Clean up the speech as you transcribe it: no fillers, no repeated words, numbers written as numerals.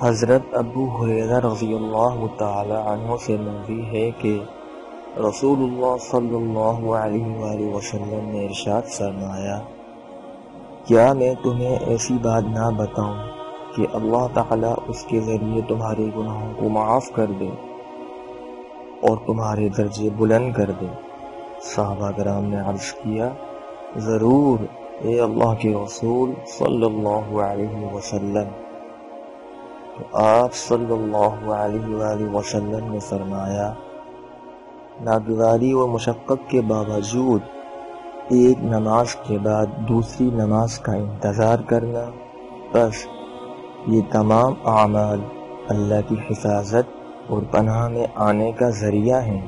حضرت ابو ہریرہ رضی اللہ تعالی عنہ سے مروی ہے کہ رسول اللہ صلی اللہ علیہ وآلہ وسلم نے ارشاد فرمایا، کیا میں تمہیں ایسی بات نہ بتاؤں کہ اللہ تعالیٰ اس کے ذریعے تمہارے گناہوں کو معاف کر دے اور تمہارے درجے بلند کر دے؟ صحابہ کرام نے عرض کیا، ضرور اے اللہ کے رسول صلی اللہ علیہ وسلم۔ تو آپ صلی اللہ علیہ وآلہ وسلم نے فرمایا، ناگواری و مشقت کے باوجود ایک نماز کے بعد دوسری نماز کا انتظار کرنا، بس یہ تمام اعمال اللہ کی حفاظت اور پناہ میں آنے کا ذریعہ ہیں۔